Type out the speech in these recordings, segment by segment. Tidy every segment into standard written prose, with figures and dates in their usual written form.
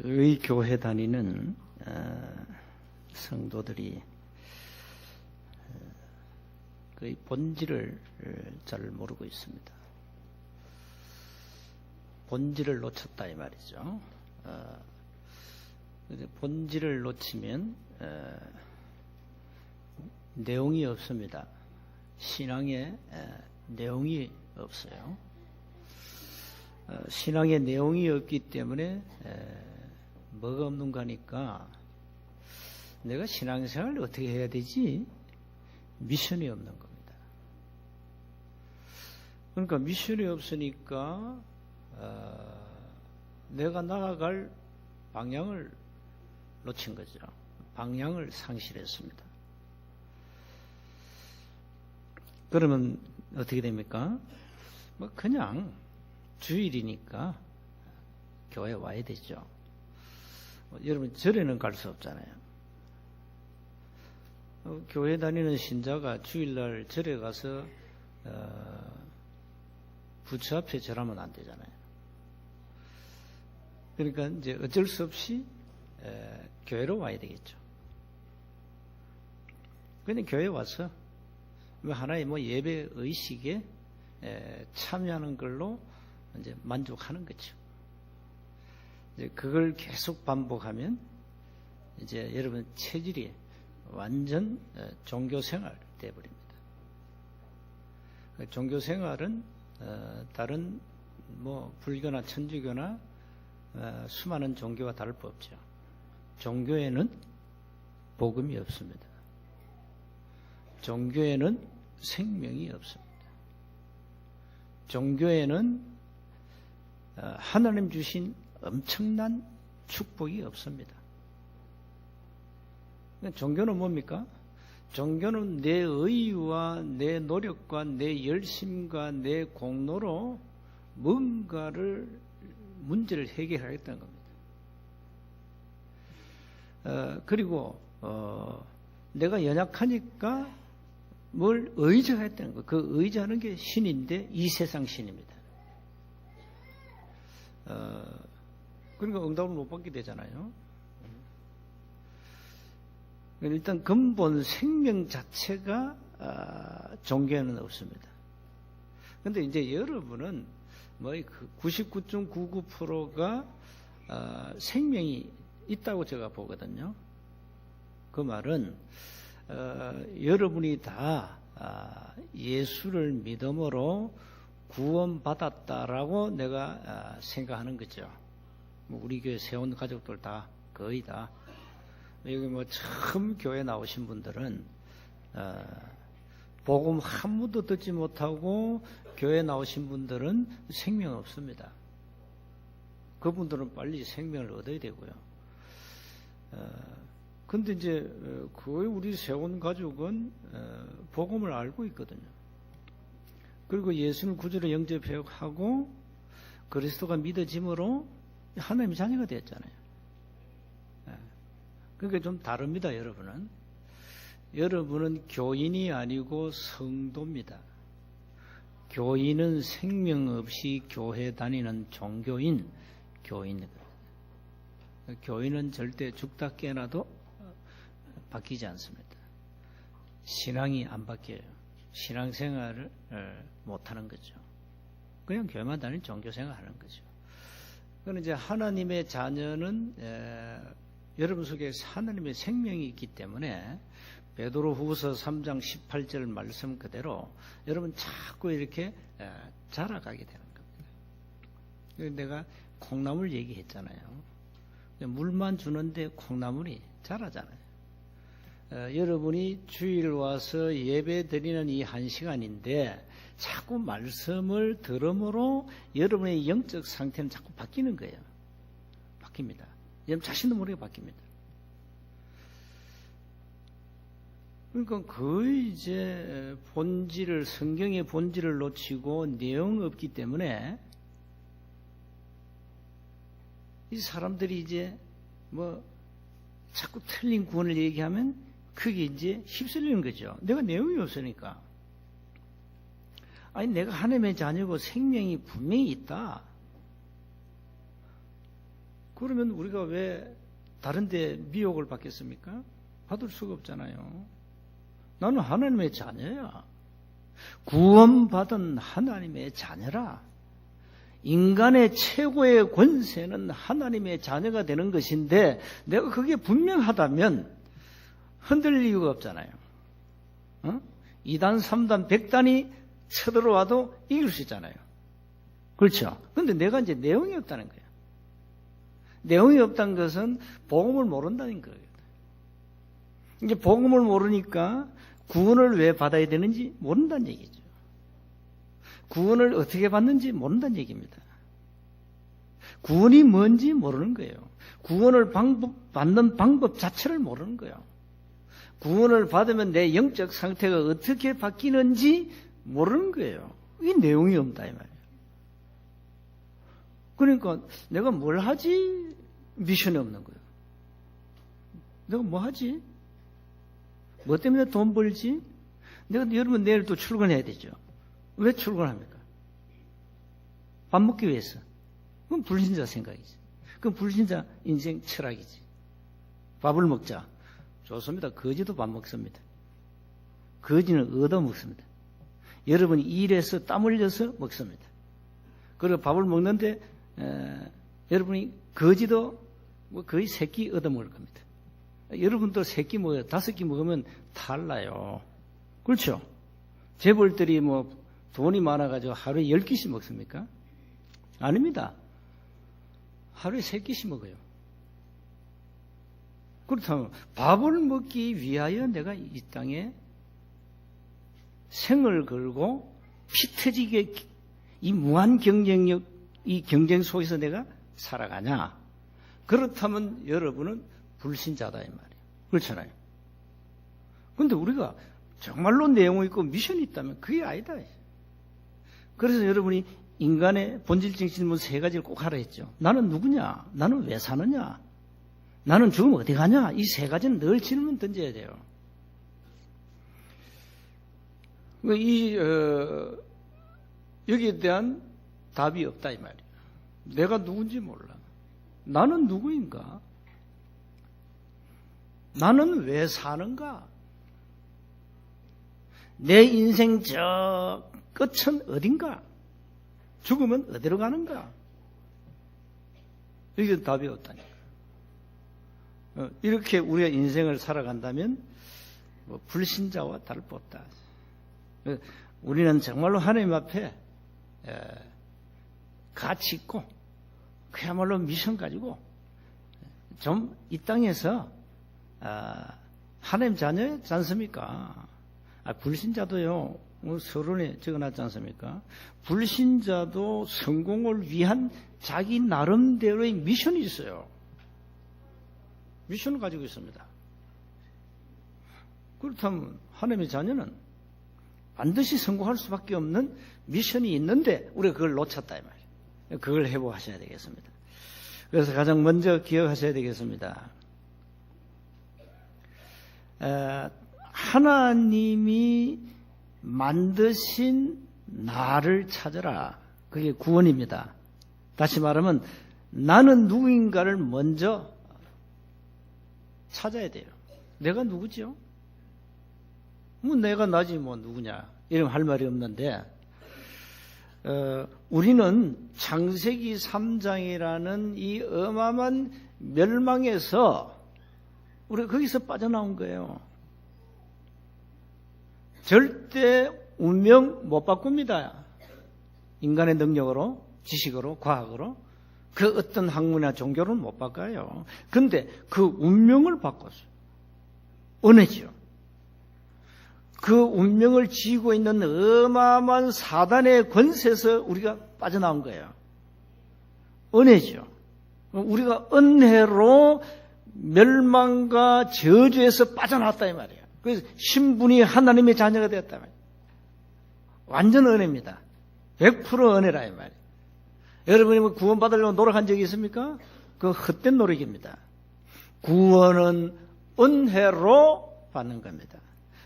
의 교회 다니는 성도들이 그의 본질을 잘 모르고 있습니다. 본질을 놓쳤다 이 말이죠. 본질을 놓치면 내용이 없습니다. 신앙에 내용이 없어요. 신앙에 내용이 없기 때문에 뭐가 없는가 하니까 내가 신앙생활을 어떻게 해야 되지? 미션이 없는 겁니다. 그러니까 미션이 없으니까 내가 나아갈 방향을 놓친 거죠. 방향을 상실했습니다. 그러면 어떻게 됩니까? 뭐 그냥 주일이니까 교회 와야 되죠. 여러분 절에는 갈 수 없잖아요. 교회 다니는 신자가 주일날 절에 가서 부처 앞에 절하면 안 되잖아요. 그러니까 이제 어쩔 수 없이 교회로 와야 되겠죠. 그냥 교회 와서 하나의 예배 의식에 참여하는 걸로 이제 만족하는 거죠. 이제 그걸 계속 반복하면 이제 여러분 체질이 완전 종교생활 되어버립니다. 종교생활은 다른 불교나 천주교나 수많은 종교와 다를 바 없죠. 종교에는 복음이 없습니다. 종교에는 생명이 없습니다. 종교에는 하나님 주신 엄청난 축복이 없습니다. 종교는 뭡니까? 종교는 내 의와 내 노력과 내 열심과 내 공로로 뭔가를 문제를 해결하겠다는 겁니다. 그리고 내가 연약하니까 뭘 의지하겠다는 거예요. 그 의지하는 게 신인데 이 세상 신입니다. 그러니까 응답을 못 받게 되잖아요. 일단 근본 생명 자체가 종교에는 없습니다. 그런데 이제 여러분은 99.99%가 생명이 있다고 제가 보거든요. 그 말은 여러분이 다 예수를 믿음으로 구원받았다라고 내가 생각하는 거죠. 우리 교회 세운 가족들 다 거의 다 여기 처음 교회 나오신 분들은 복음 한 번도 듣지 못하고 교회 나오신 분들은 생명 없습니다. 그분들은 빨리 생명을 얻어야 되고요. 근데 이제 거의 우리 세운 가족은 복음을 알고 있거든요. 그리고 예수를 구주로 영접하고 그리스도가 믿어짐으로 하나님의 자녀가 되었잖아요. 그러니까 좀 다릅니다, 여러분은. 여러분은 교인이 아니고 성도입니다. 교인은 생명 없이 교회 다니는 종교인, 교인입니다. 교인은 절대 죽다 깨어나도 바뀌지 않습니다. 신앙이 안 바뀌어요. 신앙생활을 못하는 거죠. 그냥 교회만 다니는 종교생활 하는 거죠. 그건 이제 하나님의 자녀는 여러분 속에 하나님의 생명이 있기 때문에 베드로후서 3장 18절 말씀 그대로 여러분 자꾸 이렇게 자라가게 되는 겁니다. 내가 콩나물 얘기했잖아요. 물만 주는데 콩나물이 자라잖아요. 여러분이 주일 와서 예배 드리는 이 1시간인데 자꾸 말씀을 들음으로 여러분의 영적 상태는 자꾸 바뀌는 거예요. 바뀝니다. 여러분 자신도 모르게 바뀝니다. 그러니까 거의 이제 본질을, 성경의 본질을 놓치고 내용 없기 때문에 이 사람들이 이제 자꾸 틀린 구원을 얘기하면 그게 이제 휩쓸리는 거죠. 내가 내용이 없으니까. 아니, 내가 하나님의 자녀고 생명이 분명히 있다. 그러면 우리가 왜 다른 데 미혹을 받겠습니까? 받을 수가 없잖아요. 나는 하나님의 자녀야. 구원받은 하나님의 자녀라. 인간의 최고의 권세는 하나님의 자녀가 되는 것인데 내가 그게 분명하다면 흔들릴 이유가 없잖아요. 2단, 3단, 100단이 쳐들어와도 이길 수 있잖아요. 그렇죠? 그런데 내가 이제 내용이 없다는 거예요. 내용이 없다는 것은 복음을 모른다는 거예요. 이제 복음을 모르니까 구원을 왜 받아야 되는지 모른다는 얘기죠. 구원을 어떻게 받는지 모른다는 얘기입니다. 구원이 뭔지 모르는 거예요. 구원을 받는 방법 자체를 모르는 거예요. 구원을 받으면 내 영적 상태가 어떻게 바뀌는지 모르는 거예요. 이게 내용이 없다 이 말이에요. 그러니까 내가 뭘 하지? 미션이 없는 거예요. 내가 뭐 하지? 뭐 때문에 돈 벌지? 내가 여러분 내일 또 출근해야 되죠. 왜 출근합니까? 밥 먹기 위해서. 그건 불신자 생각이지. 그건 불신자 인생 철학이지. 밥을 먹자. 좋습니다. 거지도 밥 먹습니다. 거지는 얻어 먹습니다. 여러분이 일해서 땀 흘려서 먹습니다. 그리고 밥을 먹는데 여러분이 거지도 거의 3끼 얻어 먹을 겁니다. 여러분도 3끼 먹어요. 5끼 먹으면 탈나요. 그렇죠? 재벌들이 뭐 돈이 많아가지고 하루에 10끼씩 먹습니까? 아닙니다. 하루에 3끼씩 먹어요. 그렇다면 밥을 먹기 위하여 내가 이 땅에 생을 걸고 피 터지게 이 무한 경쟁력, 이 경쟁 속에서 내가 살아가냐? 그렇다면 여러분은 불신자다 이 말이에요. 그렇잖아요. 그런데 우리가 정말로 내용이 있고 미션이 있다면 그게 아니다. 그래서 여러분이 인간의 본질적인 질문 3가지를 꼭 하라 했죠. 나는 누구냐? 나는 왜 사느냐? 나는 죽으면 어디 가냐? 이 3가지는 늘 질문 던져야 돼요. 여기에 대한 답이 없다 이 말이에요. 내가 누군지 몰라. 나는 누구인가? 나는 왜 사는가? 내 인생 저 끝은 어딘가? 죽으면 어디로 가는가? 이게 답이 없다니까. 이렇게 우리가 인생을 살아간다면 불신자와 다를 바 없다. 우리는 정말로 하나님 앞에 가치 있고 그야말로 미션 가지고 좀 이 땅에서 하나님 자녀였지 않습니까? 불신자도요, 서론에 적어놨지 않습니까? 불신자도 성공을 위한 자기 나름대로의 미션이 있어요. 미션을 가지고 있습니다. 그렇다면 하나님의 자녀는 반드시 성공할 수밖에 없는 미션이 있는데 우리가 그걸 놓쳤다 이 말이에요. 그걸 회복하셔야 되겠습니다. 그래서 가장 먼저 기억하셔야 되겠습니다. 하나님이 만드신 나를 찾아라. 그게 구원입니다. 다시 말하면 나는 누구인가를 먼저 찾아야 돼요. 내가 누구죠? 뭐 내가 나지 뭐 누구냐 이러면 할 말이 없는데 우리는 창세기 3장이라는 이 어마어마한 멸망에서 우리가 거기서 빠져나온 거예요. 절대 운명 못 바꿉니다. 인간의 능력으로, 지식으로, 과학으로 그 어떤 학문이나 종교는 못 바꿔요. 그런데 그 운명을 바꿨어요. 은혜죠. 그 운명을 쥐고 있는 어마어마한 사단의 권세에서 우리가 빠져나온 거예요. 은혜죠. 우리가 은혜로 멸망과 저주에서 빠져나왔다 이 말이에요. 그래서 신분이 하나님의 자녀가 되었다 말이에요. 완전 은혜입니다. 100% 은혜라 이 말이에요. 여러분이 뭐 구원받으려고 노력한 적이 있습니까? 그 헛된 노력입니다. 구원은 은혜로 받는 겁니다.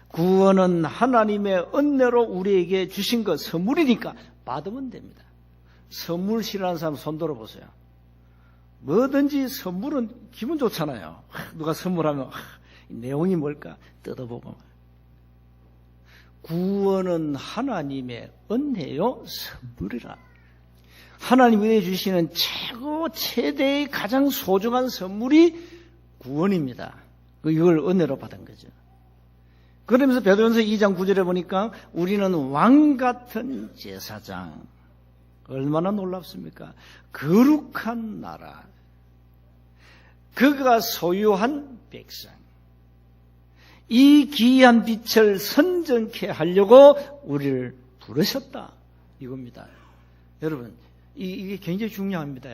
구원은 하나님의 은혜로 우리에게 주신 것 선물이니까 받으면 됩니다. 선물 싫어하는 사람 손 들어보세요. 뭐든지 선물은 기분 좋잖아요. 누가 선물하면 내용이 뭘까 뜯어보고. 구원은 하나님의 은혜요 선물이라. 하나님이 주시는 최대의 가장 소중한 선물이 구원입니다. 이걸 은혜로 받은 거죠. 그러면서 베드로전서 2장 9절에 보니까 우리는 왕 같은 제사장. 얼마나 놀랍습니까? 거룩한 나라. 그가 소유한 백성. 이 기이한 빛을 선정케 하려고 우리를 부르셨다. 이겁니다. 여러분, 이게 굉장히 중요합니다.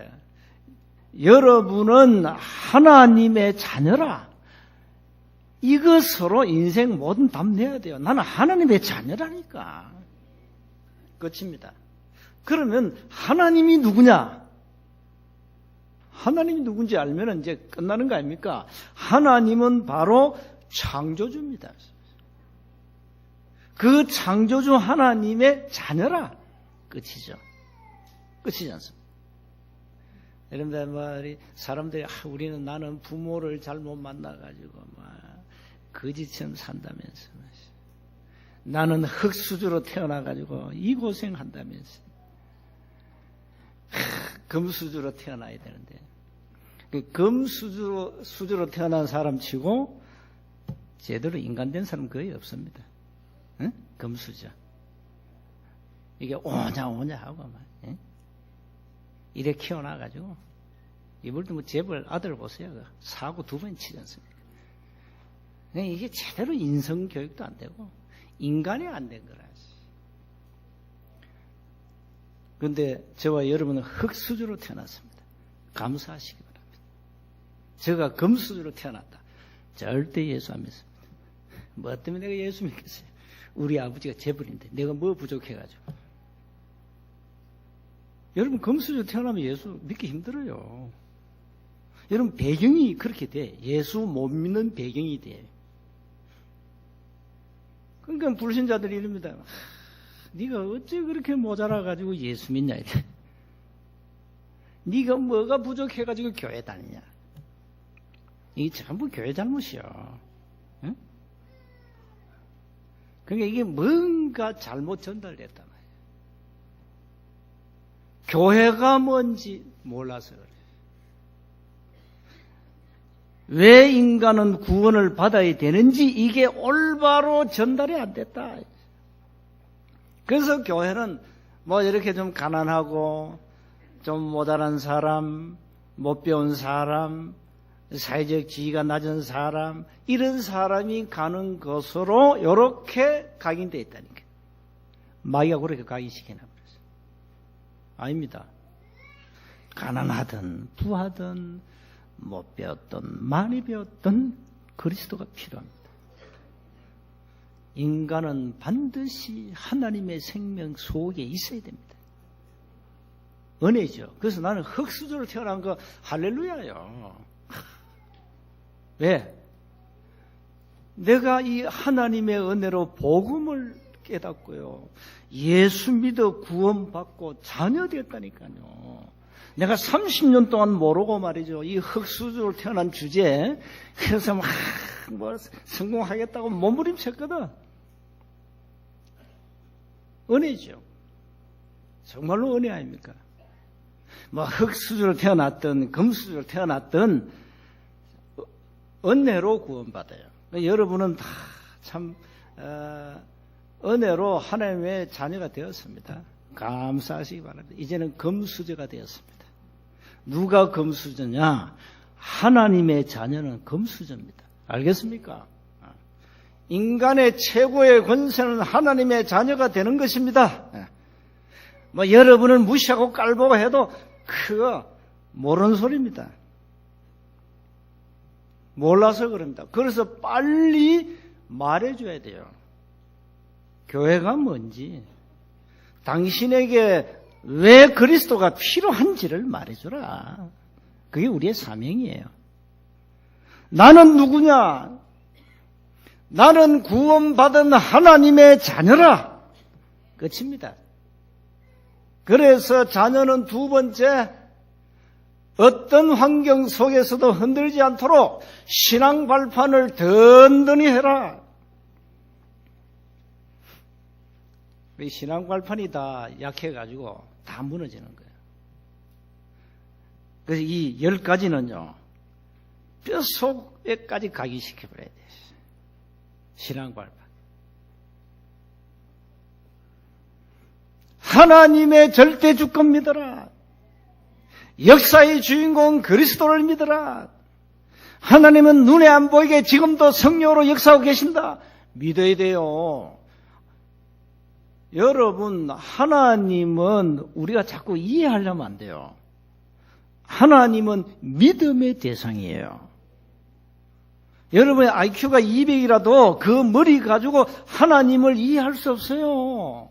여러분은 하나님의 자녀라. 이것으로 인생 모든 답 내야 돼요. 나는 하나님의 자녀라니까. 끝입니다. 그러면 하나님이 누구냐? 하나님이 누군지 알면 이제 끝나는 거 아닙니까? 하나님은 바로 창조주입니다. 그 창조주 하나님의 자녀라. 끝이죠. 끝이지 않습니까? 여러분들 말이 사람들이 우리는 나는 부모를 잘못 만나가지고 거지처럼 산다면서 나는 흙수저로 태어나가지고 이 고생한다면서 금수저로 태어나야 되는데 금수저로 태어난 사람치고 제대로 인간된 사람 거의 없습니다. 응? 금수저. 이게 오냐 하고 막 이래 키워놔가지고 이번도 재벌 아들 보세요. 사고 2번 치지 않습니까? 이게 제대로 인성 교육도 안 되고 인간이 안 된 거라. 그런데 저와 여러분은 흙수저로 태어났습니다. 감사하시기 바랍니다. 제가 금수저로 태어났다. 절대 예수 안 믿습니다. 뭐 때문에 내가 예수 믿겠어요? 우리 아버지가 재벌인데 내가 뭐 부족해가지고. 여러분 금수저로 태어나면 예수 믿기 힘들어요. 여러분 배경이 그렇게 돼. 예수 못 믿는 배경이 돼. 그러니까 불신자들이 이럽니다. 네가 어째 그렇게 모자라가지고 예수 믿냐 이래. 네가 뭐가 부족해가지고 교회 다니냐. 이게 전부 교회 잘못이야. 응? 그러니까 이게 뭔가 잘못 전달됐단 말이야. 교회가 뭔지 몰라서 그래. 왜 인간은 구원을 받아야 되는지 이게 올바로 전달이 안 됐다. 그래서 교회는 뭐 이렇게 좀 가난하고 좀 모자란 사람, 못 배운 사람, 사회적 지위가 낮은 사람, 이런 사람이 가는 것으로 이렇게 각인되어 있다니까. 마귀가 그렇게 각인시키나 그랬어요. 아닙니다. 가난하든 부하든 못 배웠든 많이 배웠든 그리스도가 필요합니다. 인간은 반드시 하나님의 생명 속에 있어야 됩니다. 은혜죠. 그래서 나는 흙수저로 태어난 거 할렐루야요. 왜? 내가 이 하나님의 은혜로 복음을 깨닫고요. 예수 믿어 구원받고 자녀 됐다니까요. 내가 30년 동안 모르고 말이죠. 이 흙수저로 태어난 주제에 그래서 뭐 성공하겠다고 몸부림쳤거든. 은혜죠. 정말로 은혜 아닙니까? 뭐 흙수저로 태어났든 금수저로 태어났든 은혜로 구원받아요. 여러분은 다 참 은혜로 하나님의 자녀가 되었습니다. 감사하시기 바랍니다. 이제는 금수저가 되었습니다. 누가 금수저냐? 하나님의 자녀는 금수저입니다. 알겠습니까? 인간의 최고의 권세는 하나님의 자녀가 되는 것입니다. 뭐 여러분을 무시하고 깔보고 해도 그거 모르는 소리입니다. 몰라서 그럽니다. 그래서 빨리 말해줘야 돼요. 교회가 뭔지, 당신에게 왜 그리스도가 필요한지를 말해주라. 그게 우리의 사명이에요. 나는 누구냐? 나는 구원받은 하나님의 자녀라. 끝입니다. 그래서 자녀는 두 번째, 어떤 환경 속에서도 흔들리지 않도록 신앙 발판을 든든히 해라. 이 신앙 발판이 다 약해가지고 다 무너지는 거예요. 그래서 이 10가지는요, 뼛속에까지 각인시켜버려야 돼요. 신앙 발판. 하나님의 절대 주권 믿어라. 역사의 주인공 그리스도를 믿어라. 하나님은 눈에 안 보이게 지금도 성령으로 역사하고 계신다. 믿어야 돼요. 여러분, 하나님은 우리가 자꾸 이해하려면 안 돼요. 하나님은 믿음의 대상이에요. 여러분의 IQ가 200이라도 그 머리 가지고 하나님을 이해할 수 없어요.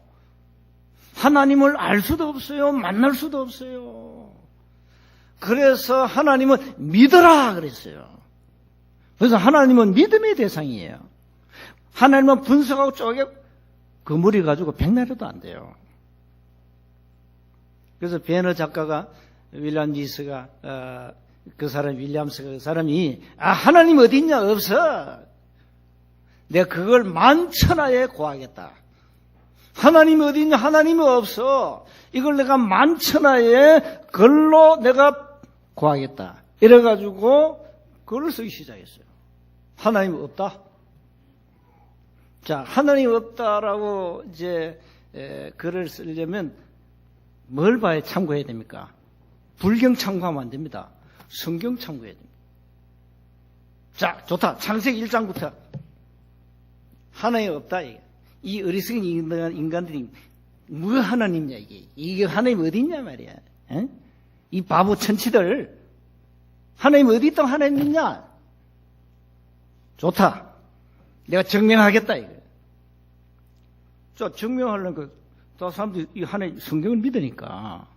하나님을 알 수도 없어요. 만날 수도 없어요. 그래서 하나님은 믿어라 그랬어요. 그래서 하나님은 믿음의 대상이에요. 하나님은 분석하고 쪼개 그 머리 가지고 백날해도 안 돼요. 그래서 베너 작가가 윌리엄 리스가 그 사람 윌리엄스가 그 사람이 하나님 어디 있냐 없어. 내가 그걸 만천하에 고하겠다. 하나님이 어디 있냐 하나님이 없어. 이걸 내가 만천하에 글로 내가 고하겠다. 이래가지고 글을 쓰기 시작했어요. 하나님 없다. 자, 하나님 없다라고 이제 글을 쓰려면 뭘 봐야 참고해야 됩니까? 불경 참고하면 안 됩니다. 성경 참고해야 됩니다. 자, 좋다. 창세기 1장부터 하나님 없다. 이 어리석은 인간들이 뭐 하나님이냐 이게. 이게 하나님 어디 있냐 말이야. 에? 이 바보 천치들 하나님 어디 있다고 하나님 있냐? 좋다. 내가 증명하겠다 이거. 저 증명하려면 또 사람들이 이 하나님 성경을 믿으니까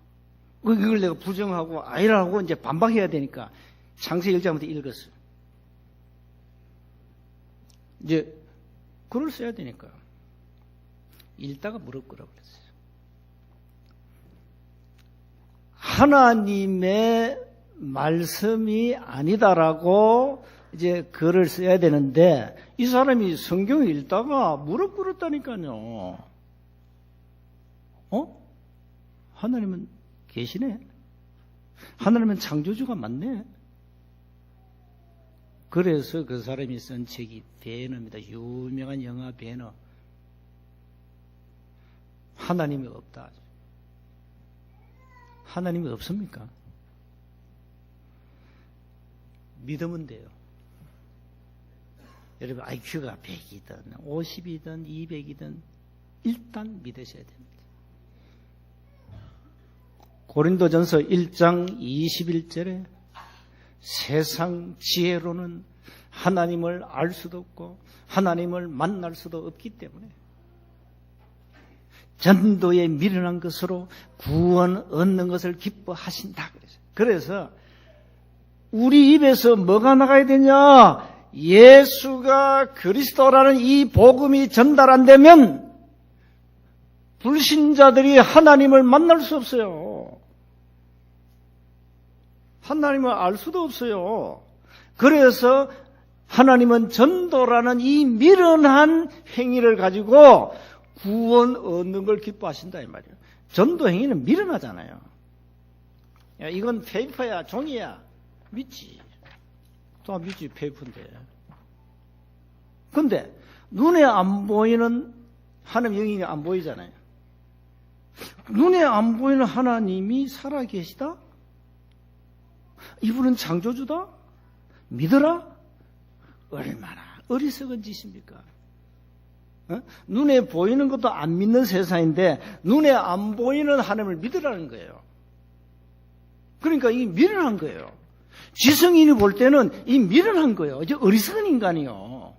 이걸 내가 부정하고 아니라고 이제 반박해야 되니까 창세기 1장부터 읽었어요. 이제 글을 써야 되니까 읽다가 무릎 꿇어 버렸어요. 하나님의 말씀이 아니다라고 이제 글을 써야 되는데 이 사람이 성경을 읽다가 무릎 꿇었다니까요. 하나님은 계시네. 하나님은 창조주가 맞네. 그래서 그 사람이 쓴 책이 베너입니다. 유명한 영화 베너. 하나님이 없다. 하나님이 없습니까? 믿으면 돼요. 여러분 IQ가 100이든 50이든 200이든 일단 믿으셔야 됩니다. 고린도전서 1장 21절에 세상 지혜로는 하나님을 알 수도 없고 하나님을 만날 수도 없기 때문에 전도에 미련한 것으로 구원 얻는 것을 기뻐하신다. 그래서 우리 입에서 뭐가 나가야 되냐? 예수가 그리스도라는 이 복음이 전달 안 되면 불신자들이 하나님을 만날 수 없어요. 하나님을 알 수도 없어요. 그래서 하나님은 전도라는 이 미련한 행위를 가지고 구원 얻는 걸 기뻐하신다 이 말이에요. 전도 행위는 미련하잖아요. 야, 이건 페이퍼야, 종이야. 믿지. 또 믿지, 페이퍼인데. 근데 눈에 안 보이는 하나님 영이 안 보이잖아요. 눈에 안 보이는 하나님이 살아계시다? 이분은 창조주다? 믿어라? 얼마나 어리석은 짓입니까? 눈에 보이는 것도 안 믿는 세상인데 눈에 안 보이는 하나님을 믿으라는 거예요. 그러니까 이 미련한 거예요. 지성인이 볼 때는 이 미련한 거예요. 이제 어리석은 인간이요.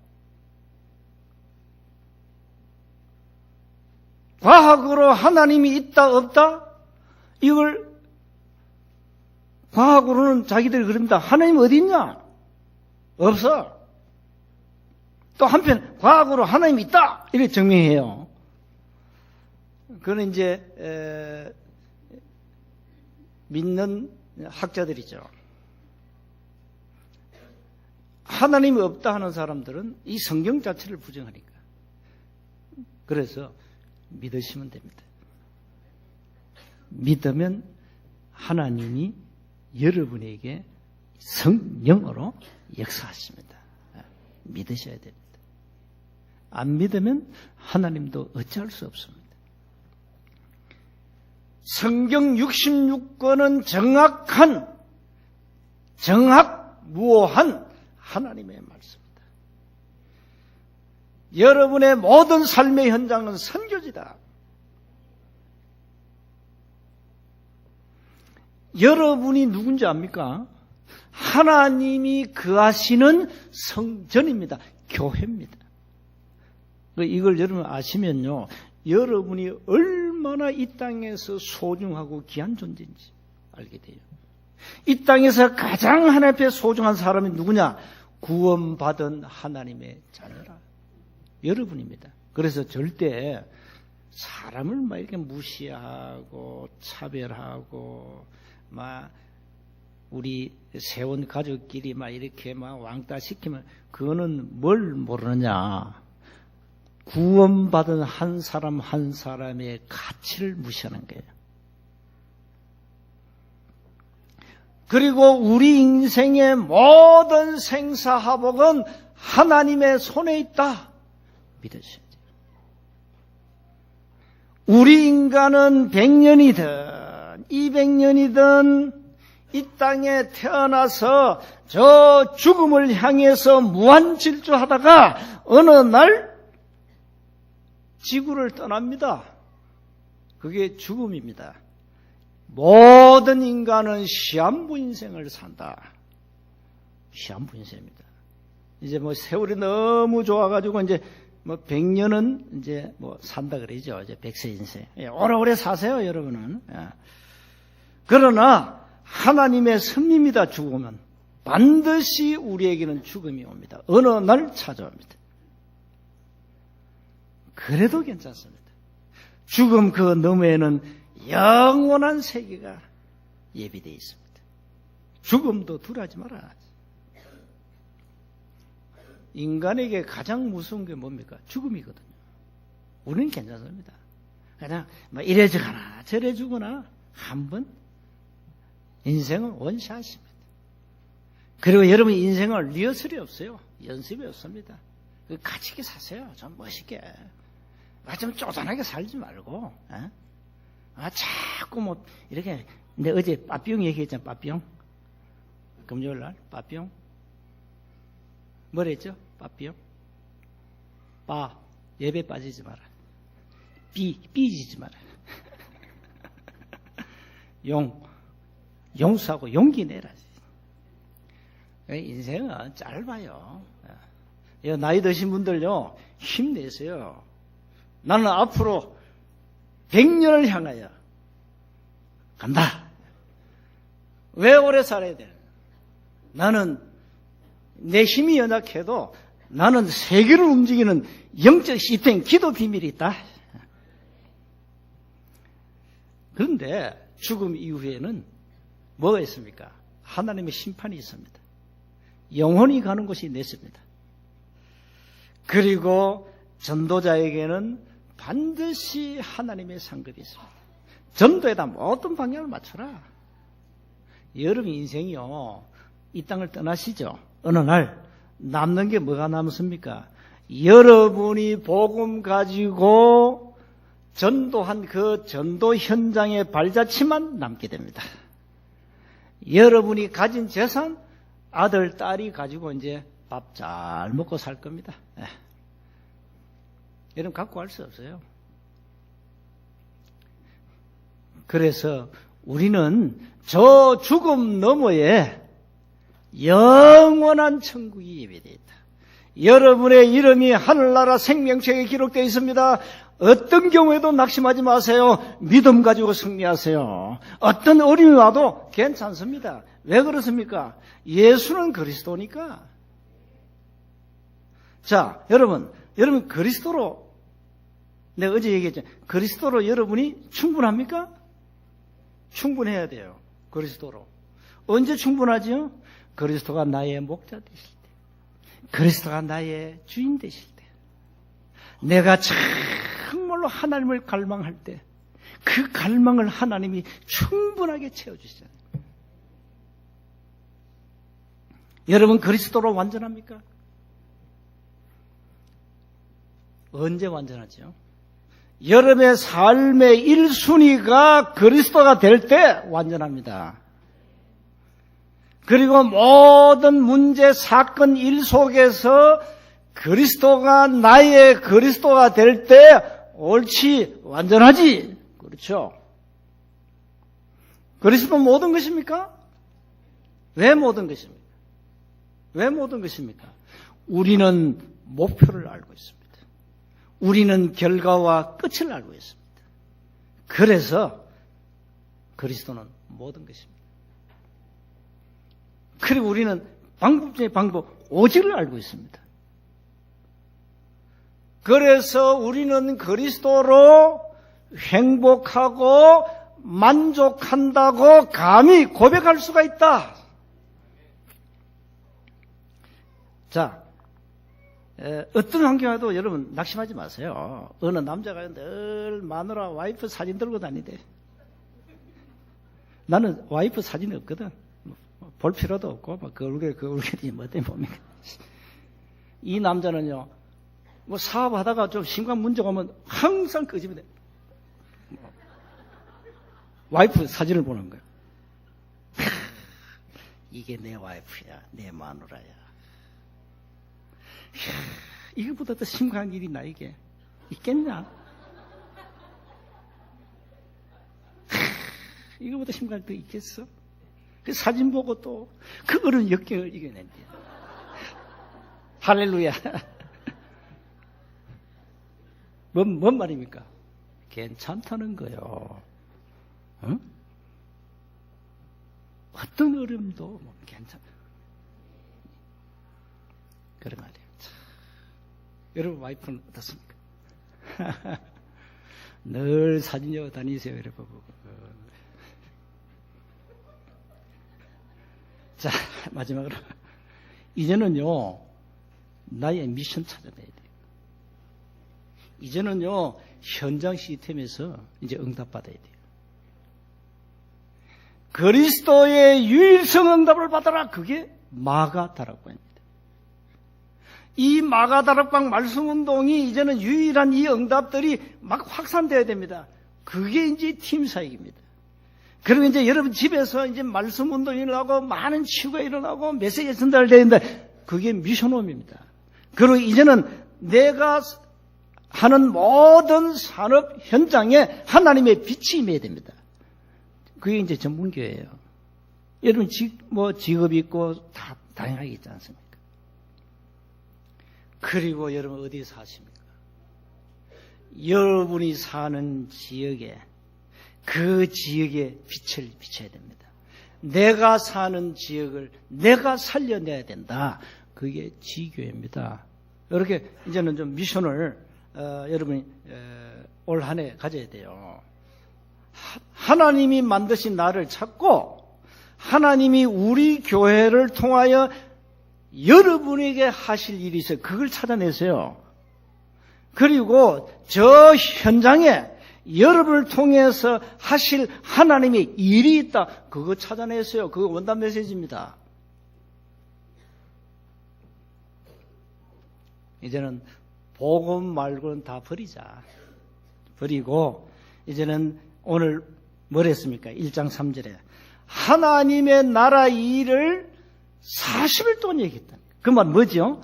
과학으로 하나님이 있다 없다? 이걸 과학으로는 자기들이 그럽니다. 하나님 어디 있냐? 없어. 또 한편 과학으로 하나님이 있다 이렇게 증명해요. 그는 이제 믿는 학자들이죠. 하나님이 없다 하는 사람들은 이 성경 자체를 부정하니까. 그래서 믿으시면 됩니다. 믿으면 하나님이 여러분에게 성령으로 역사하십니다. 믿으셔야 됩니다. 안 믿으면 하나님도 어찌할 수 없습니다. 성경 66권은 정확무오한 하나님의 말씀입니다. 여러분의 모든 삶의 현장은 선교지다. 여러분이 누군지 압니까? 하나님이 거하시는 성전입니다. 교회입니다. 이걸 여러분 아시면요, 여러분이 얼마나 이 땅에서 소중하고 귀한 존재인지 알게 돼요. 이 땅에서 가장 하나님 앞에 소중한 사람이 누구냐? 구원받은 하나님의 자녀라. 여러분입니다. 그래서 절대 사람을 막 이렇게 무시하고 차별하고 막 우리 세운 가족끼리 막 이렇게 막 왕따 시키면 그거는 뭘 모르느냐? 구원받은 한 사람 한 사람의 가치를 무시하는 거예요. 그리고 우리 인생의 모든 생사화복은 하나님의 손에 있다. 믿으셔야 돼요. 우리 인간은 100년이든 200년이든 이 땅에 태어나서 저 죽음을 향해서 무한질주하다가 어느 날 지구를 떠납니다. 그게 죽음입니다. 모든 인간은 시한부 인생을 산다. 시한부 인생입니다. 이제 뭐 세월이 너무 좋아가지고 이제 뭐 100년은 이제 뭐 산다 그러죠. 이제 100세 인생. 오래오래 사세요, 여러분은. 그러나 하나님의 섭리입니다. 죽으면 반드시 우리에게는 죽음이 옵니다. 어느 날 찾아옵니다. 그래도 괜찮습니다. 죽음 그 너머에는 영원한 세계가 예비되어 있습니다. 죽음도 두려워하지 말아야지. 인간에게 가장 무서운 게 뭡니까? 죽음이거든요. 우리는 괜찮습니다. 그냥 뭐 이래 죽거나 저래 죽거나 한번 인생은 원샷입니다. 그리고 여러분 인생은 리허설이 없어요. 연습이 없습니다. 가치 있게 사세요. 좀 멋있게. 좀 쪼잔하게 살지 말고. 자꾸 뭐 이렇게. 근데 어제 빠삐용 얘기했잖아. 빠삐용. 금요일날 빠삐용. 뭐랬죠? 빠삐용. 빠. 예배 빠지지 마라. 삐지지 마라. 용서하고 용기 내라지. 인생은 짧아요. 나이 드신 분들요, 힘내세요. 나는 앞으로 100년을 향하여 간다. 왜 오래 살아야 돼? 나는 내 힘이 연약해도 나는 세계를 움직이는 영적 시스템, 기도 비밀이 있다. 그런데 죽음 이후에는 뭐가 있습니까? 하나님의 심판이 있습니다. 영혼이 가는 곳이 냈습니다. 그리고 전도자에게는 반드시 하나님의 상급이 있습니다. 전도에다 모든 방향을 맞춰라. 여러분 인생이요, 이 땅을 떠나시죠. 어느 날 남는 게 뭐가 남습니까? 여러분이 복음 가지고 전도한 그 전도 현장의 발자취만 남게 됩니다. 여러분이 가진 재산, 아들, 딸이 가지고 이제 밥 잘 먹고 살 겁니다. 여러분 갖고 갈 수 없어요. 그래서 우리는 저 죽음 너머에 영원한 천국이 예비되어 있다. 여러분의 이름이 하늘나라 생명책에 기록되어 있습니다. 어떤 경우에도 낙심하지 마세요. 믿음 가지고 승리하세요. 어떤 어려움이 와도 괜찮습니다. 왜 그렇습니까? 예수는 그리스도니까. 자, 여러분 그리스도로, 내가 어제 얘기했죠. 그리스도로 여러분이 충분합니까? 충분해야 돼요. 그리스도로. 언제 충분하지요? 그리스도가 나의 목자 되실 때, 그리스도가 나의 주인 되실 때, 내가 정말로 하나님을 갈망할 때, 그 갈망을 하나님이 충분하게 채워주시잖아요. 여러분, 그리스도로 완전합니까? 언제 완전하죠? 여러분의 삶의 1순위가 그리스도가 될 때 완전합니다. 그리고 모든 문제, 사건, 일 속에서 그리스도가 나의 그리스도가 될 때 옳지, 완전하지. 그렇죠? 그리스도 모든 것입니까? 왜 모든 것입니까? 왜 모든 것입니까? 우리는 목표를 알고 있습니다. 우리는 결과와 끝을 알고 있습니다. 그래서 그리스도는 모든 것입니다. 그리고 우리는 방법 중에 방법, 오직을 알고 있습니다. 그래서 우리는 그리스도로 행복하고 만족한다고 감히 고백할 수가 있다. 자, 어떤 환경에도 여러분 낙심하지 마세요. 어느 남자가 늘 마누라 와이프 사진 들고 다니대. 나는 와이프 사진이 없거든. 볼 필요도 없고 그 얼굴이 뭐 때문에 봅니까? 이 남자는요, 뭐 사업하다가 좀 심각한 문제가 오면 항상 그 집에 와이프 사진을 보는 거예요. 이게 내 와이프야, 내 마누라야. 이거보다 더 심각한 일이 나에게 있겠냐? 이거보다 심각한 게 있겠어? 그 사진 보고 또 그 어려운 역경을 이겨낸대. 할렐루야. 뭔 말입니까? 괜찮다는 거요. 응? 어떤 어려움도 뭐 괜찮아. 그런 말이에요. 여러분 와이프는 어떻습니까? 늘 사진여 다니세요, 여러분. 자, 마지막으로 이제는요 나의 미션 찾아내야 돼요. 이제는요 현장 시스템에서 이제 응답받아야 돼요. 그리스도의 유일성 응답을 받아라. 그게 마가다락방입니다. 이 마가다락방 말씀운동이 이제는 유일한 이 응답들이 막 확산되어야 됩니다. 그게 이제 팀 사역입니다. 그리고 이제 여러분 집에서 이제 말씀운동이 일어나고 많은 치유가 일어나고 메시지 전달되는데 그게 미션홈입니다. 그리고 이제는 내가 하는 모든 산업 현장에 하나님의 빛이 임해야 됩니다. 그게 이제 전문교회예요. 여러분 직업이 있고 다 다양하게 있지 않습니까? 그리고 여러분 어디에 사십니까? 여러분이 사는 지역에 그 지역에 빛을 비춰야 됩니다. 내가 사는 지역을 내가 살려내야 된다. 그게 지교회입니다. 이렇게 이제는 좀 미션을 여러분이 올 한 해 가져야 돼요. 하나님이 만드신 나를 찾고 하나님이 우리 교회를 통하여 여러분에게 하실 일이 있어요. 그걸 찾아내세요. 그리고 저 현장에 여러분을 통해서 하실 하나님의 일이 있다. 그거 찾아내세요. 그거 원단 메시지입니다. 이제는 복음 말고는 다 버리자. 버리고 이제는 오늘 뭘 했습니까? 1장 3절에 하나님의 나라 일을 40일 동안 얘기했다. 그 말 뭐죠?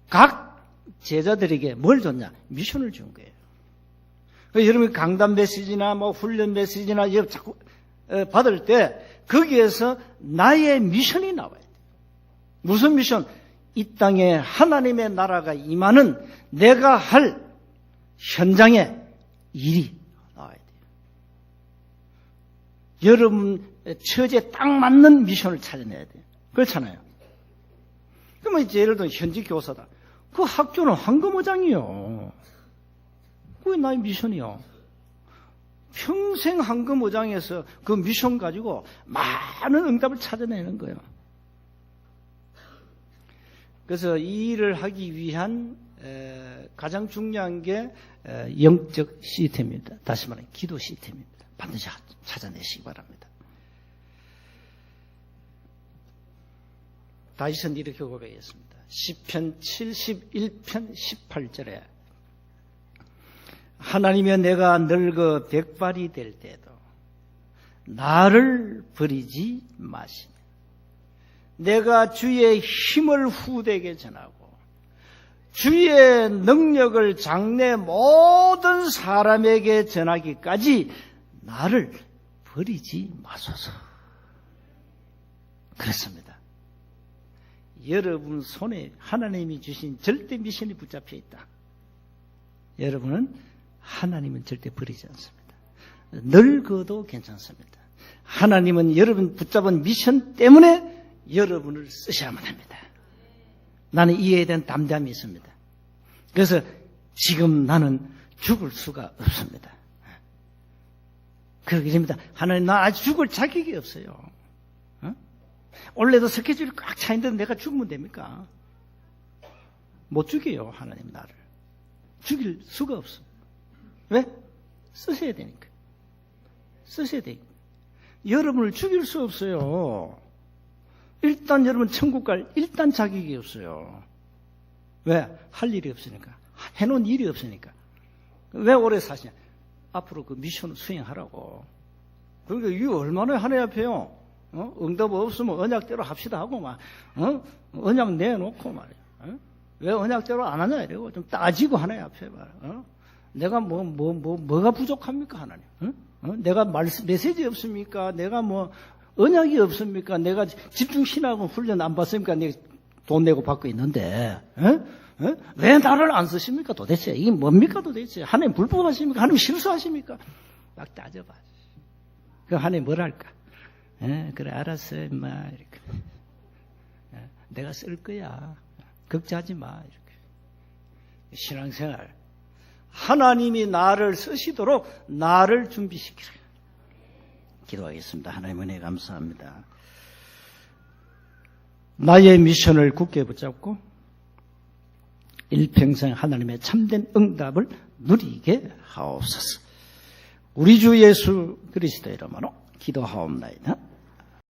각 제자들에게 뭘 줬냐? 미션을 준 거예요. 여러분 강단 메시지나 뭐 훈련 메시지나 자꾸 받을 때 거기에서 나의 미션이 나와야 돼요. 무슨 미션? 이 땅에 하나님의 나라가 임하는 내가 할 현장에 일이 나와야 돼요. 여러분 처지에 딱 맞는 미션을 찾아내야 돼요. 그렇잖아요. 그러면 이제 예를 들어 현직 교사다. 그 학교는 황금어장이요. 그게 나의 미션이요. 평생 황금어장에서 그 미션 가지고 많은 응답을 찾아내는 거예요. 그래서 이 일을 하기 위한 가장 중요한 게 영적 시스템입니다. 다시 말하면 기도 시스템입니다. 반드시 찾아내시기 바랍니다. 다윗은 이렇게 고백했습니다. 시편 71편 18절에 하나님이여 내가 늙어 백발이 될 때도 나를 버리지 마시며 내가 주의 힘을 후대에게 전하고 주의 능력을 장래 모든 사람에게 전하기까지 나를 버리지 마소서. 그렇습니다. 여러분 손에 하나님이 주신 절대 미션이 붙잡혀 있다. 여러분은 하나님은 절대 버리지 않습니다. 늙어도 괜찮습니다. 하나님은 여러분 붙잡은 미션 때문에 여러분을 쓰셔야만 합니다. 나는 이에 대한 담대함이 있습니다. 그래서 지금 나는 죽을 수가 없습니다. 그렇게 됩니다. 하나님 나 아직 죽을 자격이 없어요. 원래도 스케줄이 꽉 차 있는데 내가 죽으면 됩니까? 못 죽여요. 하나님 나를. 죽일 수가 없어. 왜? 쓰셔야 되니까. 쓰셔야 되니까. 여러분을 죽일 수 없어요. 일단 여러분 천국 갈 일단 자격이 없어요. 왜? 할 일이 없으니까. 해놓은 일이 없으니까. 왜 오래 사시냐? 앞으로 그 미션을 수행하라고. 그러니까 이게 얼마나 하나님 앞에요. 응답 없으면 언약대로 합시다 하고 막 언약 내놓고 말이야. 왜 언약대로 안 하냐 이러고 좀 따지고 하나님 앞에 말이야. 내가 뭐가 부족합니까 하나님? 내가 메시지 없습니까? 내가 언약이 없습니까? 내가 집중 신학은 훈련 안 받습니까? 내가 돈 내고 받고 있는데 왜 나를 안 쓰십니까? 도대체 이게 뭡니까 도대체? 하나님 불법하십니까? 하나님 실수하십니까? 막 따져봐. 그 하나님 뭘 할까? 그래 알았어 임마 이렇게 내가 쓸 거야. 걱정하지 마 이렇게. 신앙생활 하나님이 나를 쓰시도록 나를 준비시키라. 기도하겠습니다. 하나님 은혜 감사합니다. 나의 미션을 굳게 붙잡고 일평생 하나님의 참된 응답을 누리게 하옵소서. 우리 주 예수 그리스도의 이름으로 기도하옵나이다.